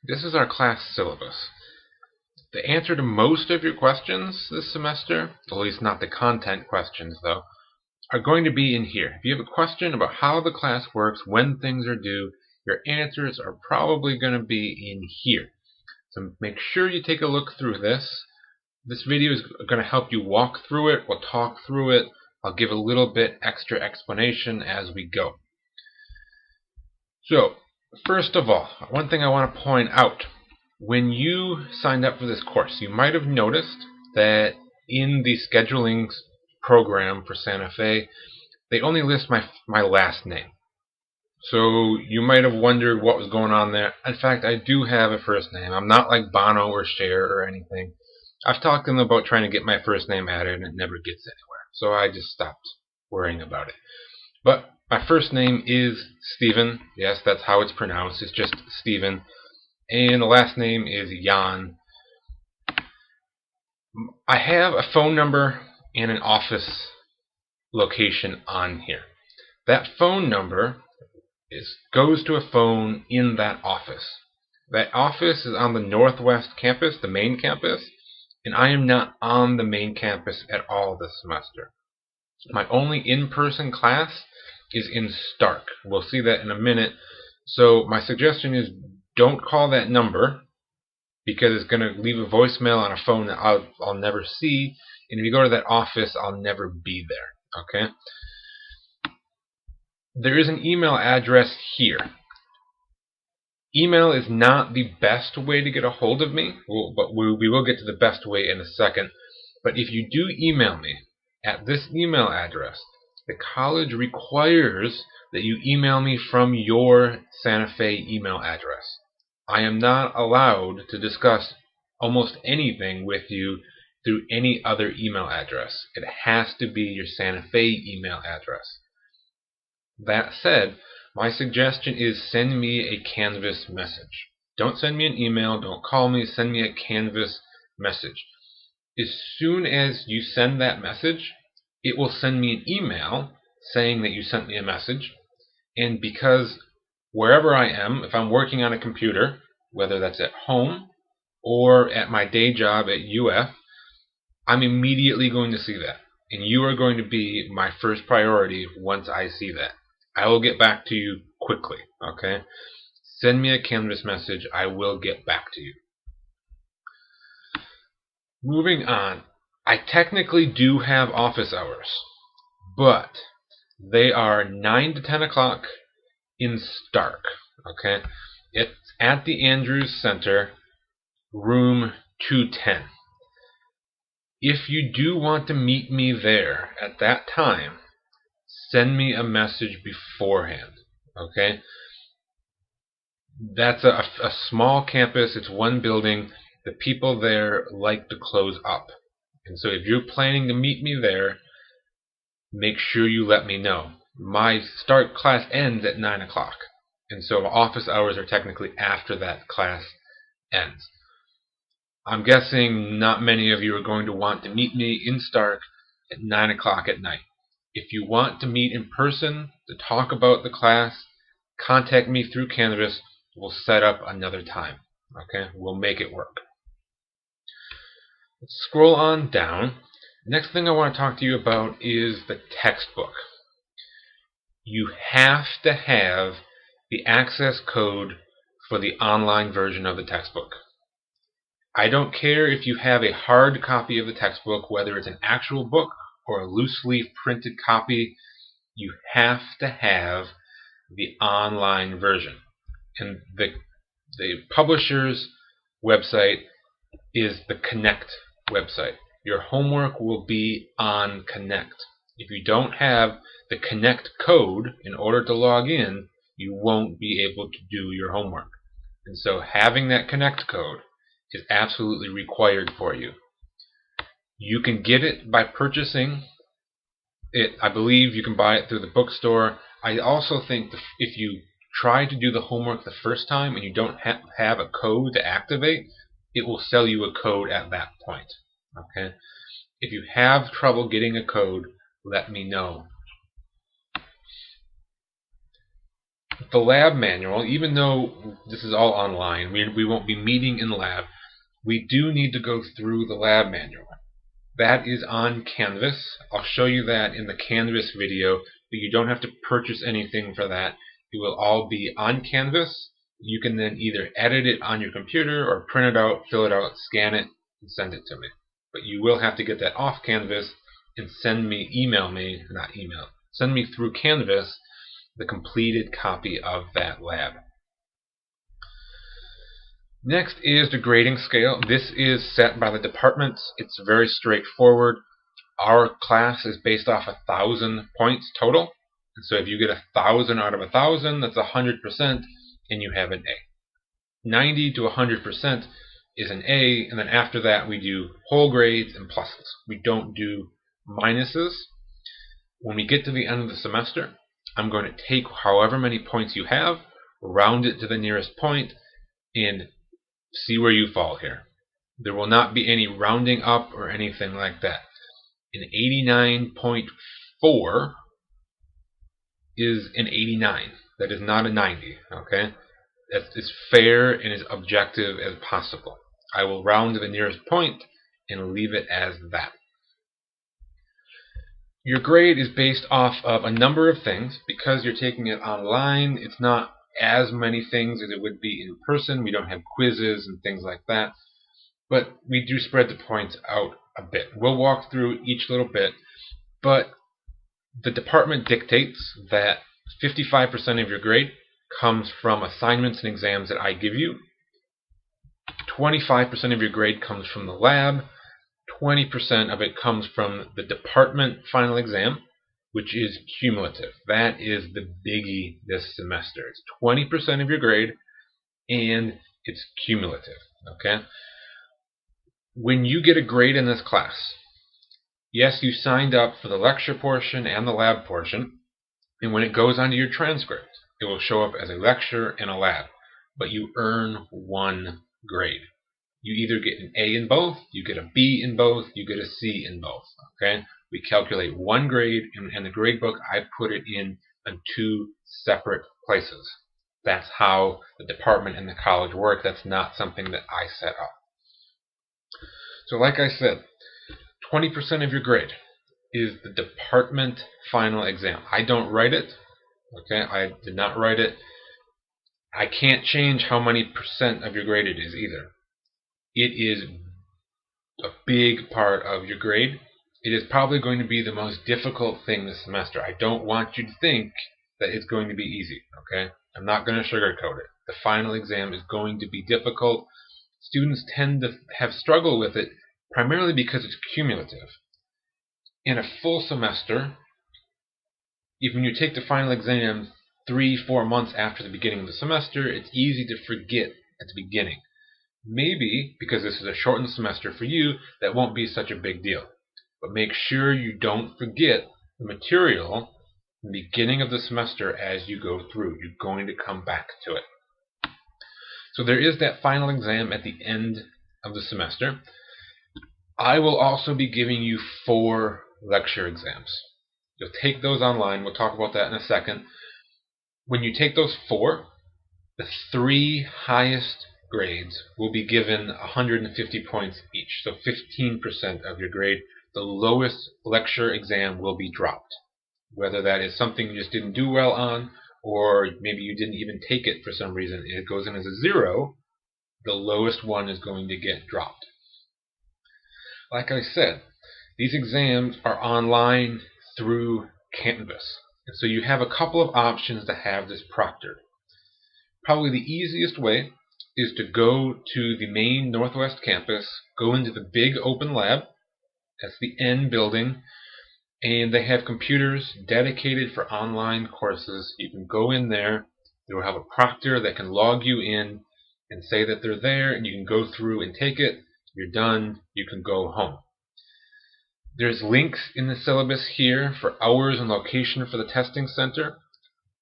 This is our class syllabus. The answer to most of your questions this semester, at least not the content questions though, are going to be in here. If you have a question about how the class works, when things are due, your answers are probably going to be in here. So make sure you take a look through this. This video is going to help you walk through it. We'll talk through it. I'll give a little bit extra explanation as we go. So, first of all, one thing I want to point out. When you signed up for this course, you might have noticed that in the scheduling program for Santa Fe, they only list my last name. So you might have wondered what was going on there. In fact, I do have a first name. I'm not like Bono or Cher or anything. I've talked to them about trying to get my first name added, and it never gets anywhere. So I just stopped worrying about it. But my first name is Stephen. Yes, that's how it's pronounced. It's just Stephen. And the last name is Jahn. I have a phone number and an office location on here. That phone number goes to a phone in that office. That office is on the Northwest campus, the main campus, and I am not on the main campus at all this semester. My only in-person class is in Stark. We'll see that in a minute. So my suggestion is don't call that number because it's going to leave a voicemail on a phone that I'll never see. And if you go to that office, I'll never be there. Okay? There is an email address here. Email is not the best way to get a hold of me, but we will get to the best way in a second. But if you do email me at this email address, the college requires that you email me from your Santa Fe email address. I am not allowed to discuss almost anything with you through any other email address. It has to be your Santa Fe email address. That said, my suggestion is send me a Canvas message. Don't send me an email, don't call me, send me a Canvas message. As soon as you send that message, it will send me an email saying that you sent me a message. And because wherever I am, if I'm working on a computer, whether that's at home or at my day job at UF, I'm immediately going to see that. And you are going to be my first priority once I see that. I will get back to you quickly, okay? Send me a Canvas message. I will get back to you. Moving on. I technically do have office hours, but they are 9 to 10 o'clock in Stark, okay? It's at the Andrews Center, room 210. If you do want to meet me there at that time, send me a message beforehand, okay? That's a small campus. It's one building. The people there like to close up. And so if you're planning to meet me there, make sure you let me know. My start class ends at 9 o'clock. And so office hours are technically after that class ends. I'm guessing not many of you are going to want to meet me in Stark at 9 o'clock at night. If you want to meet in person to talk about the class, contact me through Canvas. We'll set up another time. Okay? We'll make it work. Let's scroll on down. Next thing I want to talk to you about is the textbook. You have to have the access code for the online version of the textbook. I don't care if you have a hard copy of the textbook, whether it's an actual book or a loose leaf printed copy, you have to have the online version. And the publisher's website is the Connect website. Your homework will be on Connect. If you don't have the Connect code in order to log in, you won't be able to do your homework. And so having that Connect code is absolutely required for you. You can get it by purchasing it. I believe you can buy it through the bookstore. I also think if you try to do the homework the first time and you don't have a code to activate, it will sell you a code at that point. Okay? If you have trouble getting a code, let me know. The lab manual, even though this is all online, we won't be meeting in lab, we do need to go through the lab manual. That is on Canvas. I'll show you that in the Canvas video, but you don't have to purchase anything for that. It will all be on Canvas. You can then either edit it on your computer or print it out, fill it out, scan it, and send it to me. But you will have to get that off Canvas and send me through Canvas the completed copy of that lab. Next is the grading scale. This is set by the department. It's very straightforward. Our class is based off 1,000 points total. And so if you get 1,000 out of 1,000, that's 100%, and you have an A. 90 to 100% is an A, and then after that we do whole grades and pluses. We don't do minuses. When we get to the end of the semester, I'm going to take however many points you have, round it to the nearest point, and see where you fall here. There will not be any rounding up or anything like that. An 89.4 is an 89. That is not a 90. Okay? That's as fair and as objective as possible. I will round to the nearest point and leave it as that. Your grade is based off of a number of things. Because you're taking it online, it's not as many things as it would be in person. We don't have quizzes and things like that. But we do spread the points out a bit. We'll walk through each little bit. But the department dictates that 55% of your grade comes from assignments and exams that I give you. 25% of your grade comes from the lab. 20% of it comes from the department final exam, which is cumulative. That is the biggie this semester. It's 20% of your grade, and it's cumulative. Okay? When you get a grade in this class, yes, you signed up for the lecture portion and the lab portion, and when it goes onto your transcript, it will show up as a lecture and a lab, but you earn one grade. You either get an A in both, you get a B in both, you get a C in both. Okay? We calculate one grade, and the grade book, I put it in two separate places. That's how the department and the college work. That's not something that I set up. So like I said, 20% of your grade is the department final exam. I don't write it. Okay? I did not write it. I can't change how many percent of your grade it is either. It is a big part of your grade. It is probably going to be the most difficult thing this semester. I don't want you to think that it's going to be easy. Okay? I'm not going to sugarcoat it. The final exam is going to be difficult. Students tend to have struggled with it primarily because it's cumulative. In a full semester, when you take the final exam 3-4 months after the beginning of the semester, it's easy to forget at the beginning. Maybe, because this is a shortened semester for you, that won't be such a big deal. But make sure you don't forget the material in the beginning of the semester as you go through. You're going to come back to it. So there is that final exam at the end of the semester. I will also be giving you 4 lecture exams. You'll take those online. We'll talk about that in a second. When you take those 4, the 3 highest grades will be given 150 points each, so 15% of your grade. The lowest lecture exam will be dropped. Whether that is something you just didn't do well on, or maybe you didn't even take it for some reason, it goes in as a 0, the lowest one is going to get dropped. Like I said, these exams are online through Canvas, and so you have a couple of options to have this proctored. Probably the easiest way is to go to the main Northwest campus, go into the big open lab. That's the N building, and they have computers dedicated for online courses. You can go in there. They will have a proctor that can log you in and say that they're there, and you can go through and take it. You're done. You can go home. There's links in the syllabus here for hours and location for the testing center.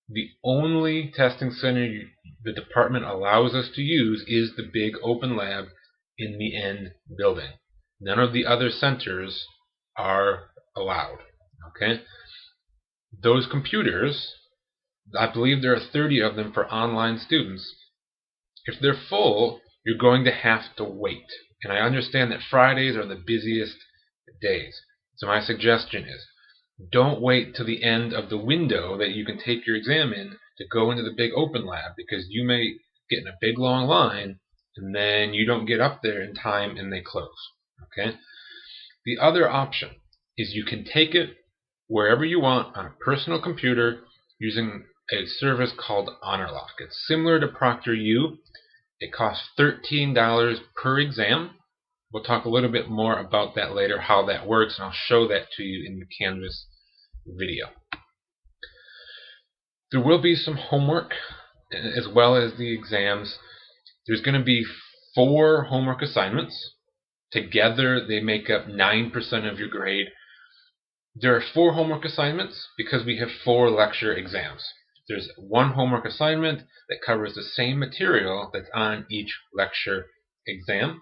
The only testing center the department allows us to use is the big open lab in the N building. None of the other centers are allowed. Okay? Those computers, I believe there are 30 of them for online students. If they're full, you're going to have to wait. And I understand that Fridays are the busiest days. So my suggestion is, don't wait till the end of the window that you can take your exam in to go into the big open lab, because you may get in a big long line and then you don't get up there in time and they close. Okay? The other option is you can take it wherever you want on a personal computer using a service called HonorLock. It's similar to ProctorU. It costs $13 per exam. We'll talk a little bit more about that later, how that works, and I'll show that to you in the Canvas video. There will be some homework as well as the exams. There's going to be 4 homework assignments. Together they make up 9% of your grade. There are 4 homework assignments because we have 4 lecture exams. There's 1 homework assignment that covers the same material that's on each lecture exam.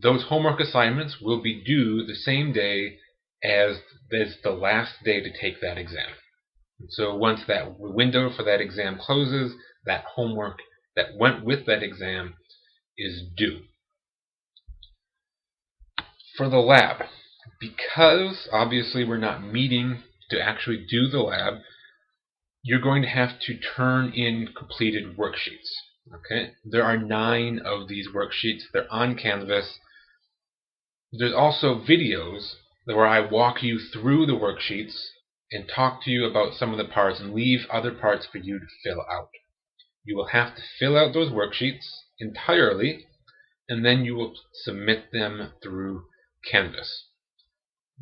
Those homework assignments will be due the same day as the last day to take that exam. And so once that window for that exam closes, that homework that went with that exam is due. For the lab, because obviously we're not meeting to actually do the lab, you're going to have to turn in completed worksheets. Okay? There are 9 of these worksheets. They're on Canvas. There's also videos where I walk you through the worksheets and talk to you about some of the parts and leave other parts for you to fill out. You will have to fill out those worksheets entirely, and then you will submit them through Canvas.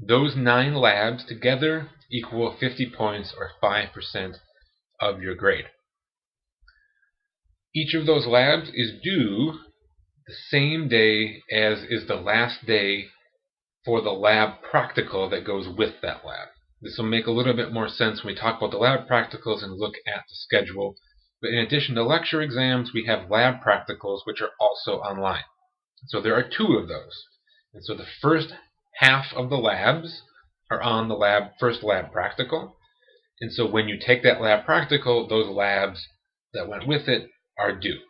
Those 9 labs together equal 50 points, or 5% of your grade. Each of those labs is due the same day as is the last day for the lab practical that goes with that lab. This will make a little bit more sense when we talk about the lab practicals and look at the schedule. But in addition to lecture exams, we have lab practicals, which are also online. So there are 2 of those. And so the first half of the labs are on the first lab practical. And so when you take that lab practical, those labs that went with it are due.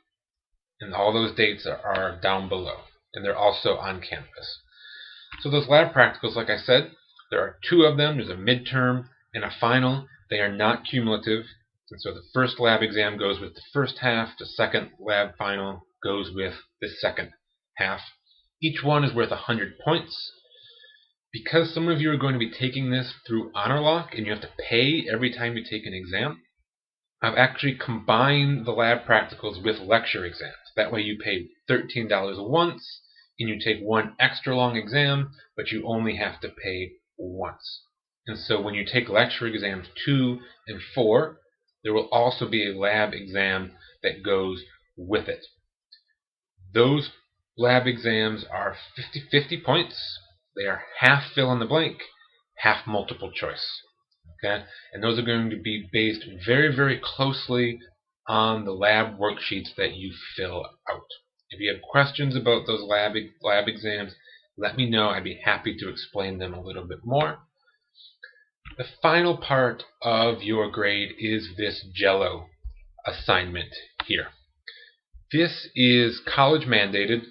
And all those dates are down below. And they're also on Canvas. So those lab practicals, like I said, there are 2 of them. There's a midterm and a final. They are not cumulative. And so the first lab exam goes with the first half. The second lab final goes with the second half. Each one is worth 100 points. Because some of you are going to be taking this through HonorLock and you have to pay every time you take an exam, I've actually combined the lab practicals with lecture exams. That way you pay $13 once and you take 1 extra long exam, but you only have to pay once. And so when you take lecture exams 2 and 4, there will also be a lab exam that goes with it. Those lab exams are 50 points. They are half fill in the blank, half multiple choice. Okay? And those are going to be based very, very closely on the lab worksheets that you fill out. If you have questions about those lab exams, let me know. I'd be happy to explain them a little bit more. The final part of your grade is this Jello assignment here. This is college mandated.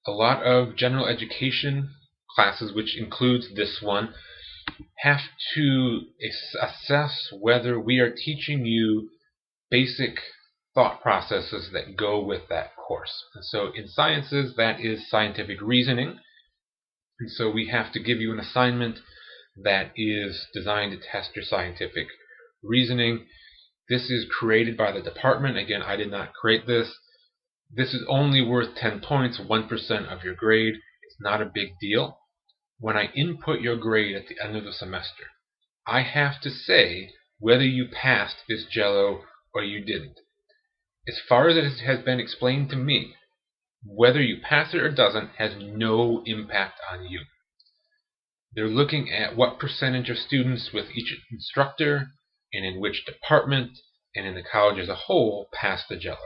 A lot of general education classes, which includes this one, have to assess whether we are teaching you basic thought processes that go with that course. And so in sciences, that is scientific reasoning. And so we have to give you an assignment that is designed to test your scientific reasoning. This is created by the department. Again, I did not create this. This is only worth 10 points, 1% of your grade. It's not a big deal. When I input your grade at the end of the semester, I have to say whether you passed this Jello or you didn't. As far as it has been explained to me, whether you pass it or doesn't has no impact on you. They're looking at what percentage of students with each instructor and in which department and in the college as a whole pass the Jello.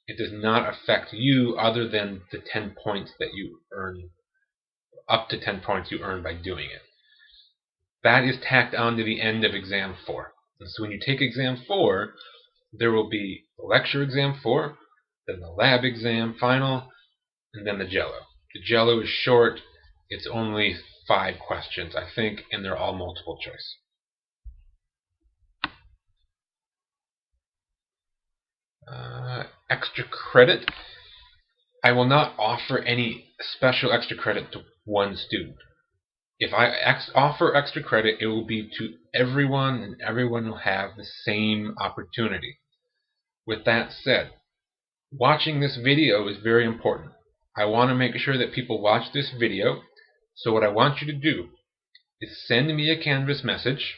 It does not affect you other than the 10 points that you earn, up to 10 points you earn by doing it. That is tacked on to the end of exam 4. And so when you take exam 4, there will be the lecture exam 4, then the lab exam final, and then the Jello. The Jello is short. It's only 5 questions, I think, and they're all multiple choice. Extra credit. I will not offer any special extra credit to one student. If I offer extra credit, it will be to everyone, and everyone will have the same opportunity. With that said, watching this video is very important. I want to make sure that people watch this video, so what I want you to do is send me a Canvas message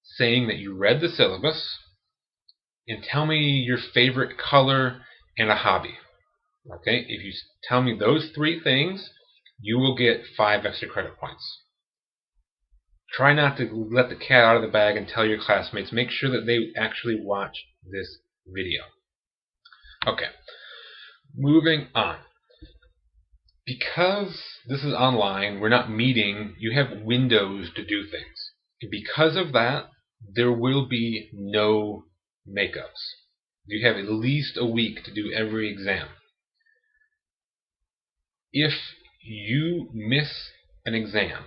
saying that you read the syllabus, and tell me your favorite color and a hobby. Okay, if you tell me those 3 things, you will get 5 extra credit points. Try not to let the cat out of the bag and tell your classmates. Make sure that they actually watch this video. Okay, moving on. Because this is online, we're not meeting, you have windows to do things. And because of that, there will be no makeups. You have at least a week to do every exam. If you miss an exam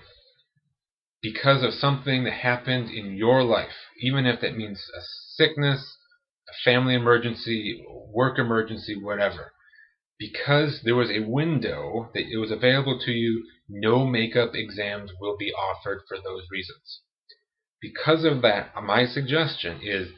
because of something that happened in your life, even if that means a sickness, a family emergency, work emergency, whatever, because there was a window that it was available to you, no makeup exams will be offered for those reasons. Because of that, my suggestion is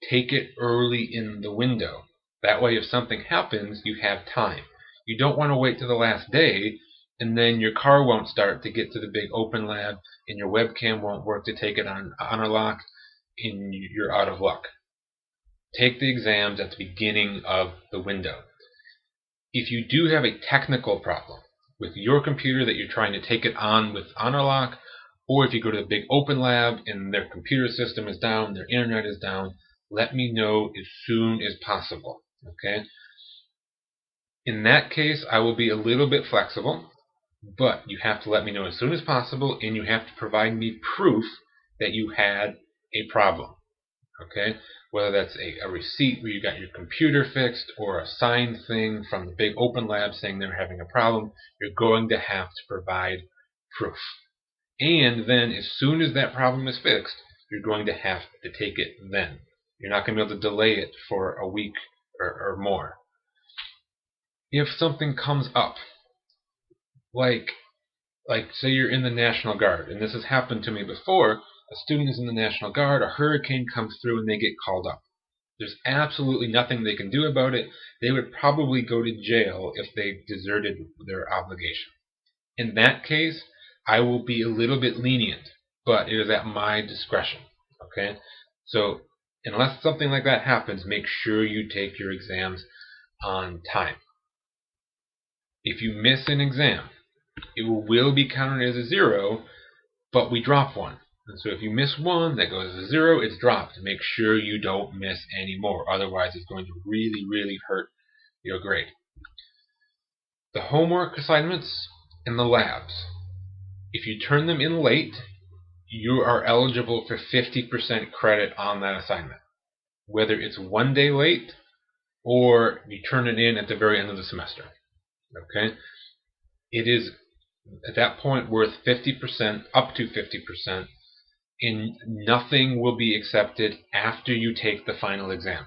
take it early in the window. That way, if something happens, you have time. You don't want to wait till the last day, and then your car won't start to get to the big open lab, and your webcam won't work to take it on honor lock, and you're out of luck. Take the exams at the beginning of the window. If you do have a technical problem with your computer that you're trying to take it on with honor lock, or if you go to the big open lab and their computer system is down, their internet is down, let me know as soon as possible. Okay? In that case, I will be a little bit flexible, but you have to let me know as soon as possible, and you have to provide me proof that you had a problem. Okay? Whether that's a receipt where you got your computer fixed, or a signed thing from the big open lab saying they're having a problem, you're going to have to provide proof. And then as soon as that problem is fixed, you're going to have to take it then. You're not going to be able to delay it for a week or more. If something comes up, like say you're in the National Guard, and this has happened to me before, a student is in the National Guard, a hurricane comes through and they get called up. There's absolutely nothing they can do about it. They would probably go to jail if they deserted their obligation. In that case, I will be a little bit lenient, but it is at my discretion. Okay? So unless something like that happens, make sure you take your exams on time. If you miss an exam, it will be counted as a 0, but we drop 1. And so if you miss 1, that goes as a 0, it's dropped. Make sure you don't miss any more. Otherwise, it's going to really, really hurt your grade. The homework assignments and the labs. If you turn them in late, you are eligible for 50% credit on that assignment. Whether it's 1 day late or you turn it in at the very end of the semester. Okay? It is at that point worth 50%, up to 50%, and nothing will be accepted after you take the final exam.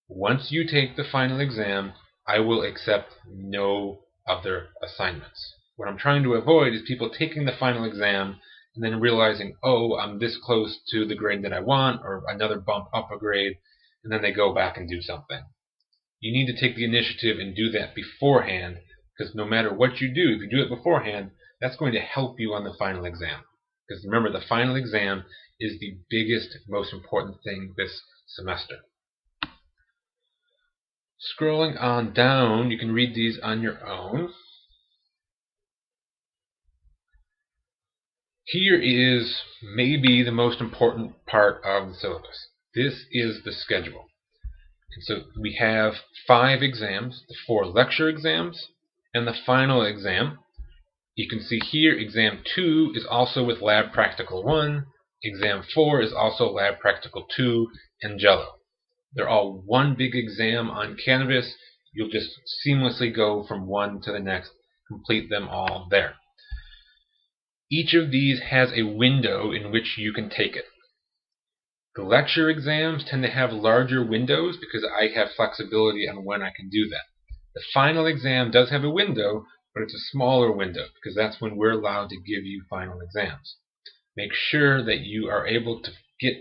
Once you take the final exam, I will accept no other assignments. What I'm trying to avoid is people taking the final exam and then realizing, oh, I'm this close to the grade that I want, or another bump up a grade, and then they go back and do something. You need to take the initiative and do that beforehand, because no matter what you do, if you do it beforehand, that's going to help you on the final exam. Because remember, the final exam is the biggest, most important thing this semester. Scrolling on down, you can read these on your own. Here is maybe the most important part of the syllabus. This is the schedule. And so we have 5 exams, the 4 lecture exams, and the final exam. You can see here exam 2 is also with lab practical 1, Exam 4 is also Lab Practical 2 and Jello. They're all one big exam on Canvas. You'll just seamlessly go from one to the next, complete them all there. Each of these has a window in which you can take it. The lecture exams tend to have larger windows because I have flexibility on when I can do that. The final exam does have a window, but it's a smaller window because that's when we're allowed to give you final exams. Make sure that you are able to get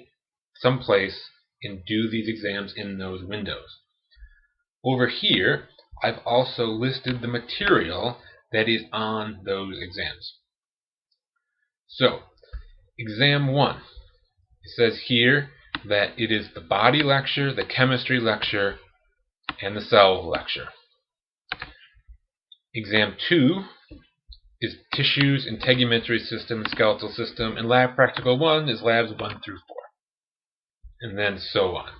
someplace and do these exams in those windows. Over here, I've also listed the material that is on those exams. So, exam 1. It says here that it is the body lecture, the chemistry lecture, and the cell lecture. Exam 2 is tissues, integumentary system, and skeletal system, and lab practical 1 is labs 1 through 4. And then so on.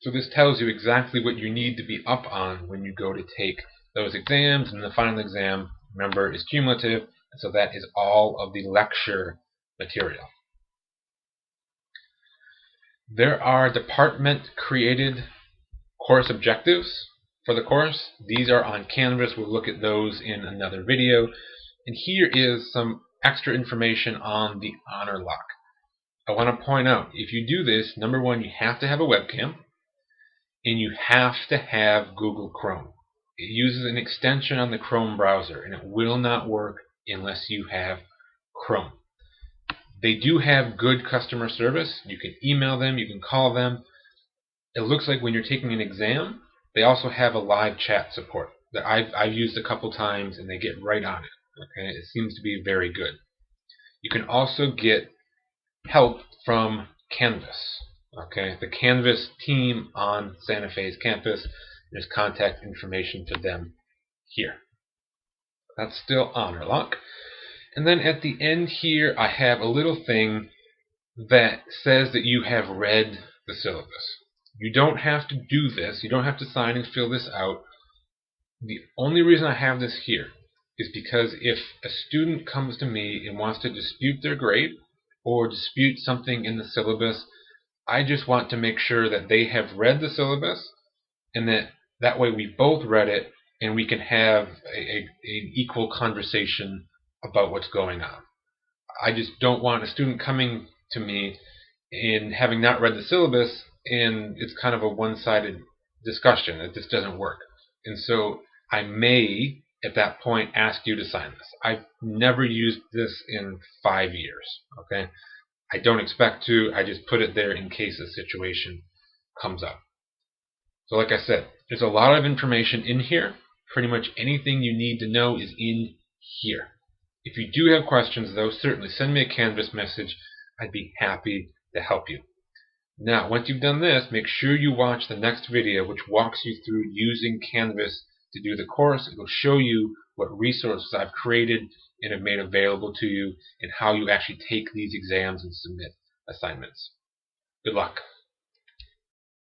So this tells you exactly what you need to be up on when you go to take those exams, and the final exam, remember, is cumulative, and so that is all of the lecture material. There are department-created course objectives for the course. These are on Canvas. We'll look at those in another video. And here is some extra information on the honor lock. I want to point out, if you do this, number one, you have to have a webcam, and you have to have Google Chrome. It uses an extension on the Chrome browser, and it will not work unless you have Chrome. They do have good customer service. You can email them, you can call them. It looks like when you're taking an exam, they also have a live chat support that I've used a couple times, and they get right on it. Okay, it seems to be very good. You can also get help from Canvas. Okay, the Canvas team on Santa Fe's campus. There's contact information to them here. That's still honor lock. And then at the end here, I have a little thing that says that you have read the syllabus. You don't have to do this. You don't have to sign and fill this out. The only reason I have this here is because if a student comes to me and wants to dispute their grade or dispute something in the syllabus, I just want to make sure that they have read the syllabus, and that way we both read it and we can have an equal conversation about what's going on. I just don't want a student coming to me and having not read the syllabus, and it's kind of a one-sided discussion. It just doesn't work. And so I may, at that point, ask you to sign this. I've never used this in 5 years. Okay, I don't expect to. I just put it there in case a situation comes up. So like I said, there's a lot of information in here. Pretty much anything you need to know is in here. If you do have questions, though, certainly send me a Canvas message. I'd be happy to help you. Now, once you've done this, make sure you watch the next video, which walks you through using Canvas to do the course. It will show you what resources I've created and have made available to you, and how you actually take these exams and submit assignments. Good luck.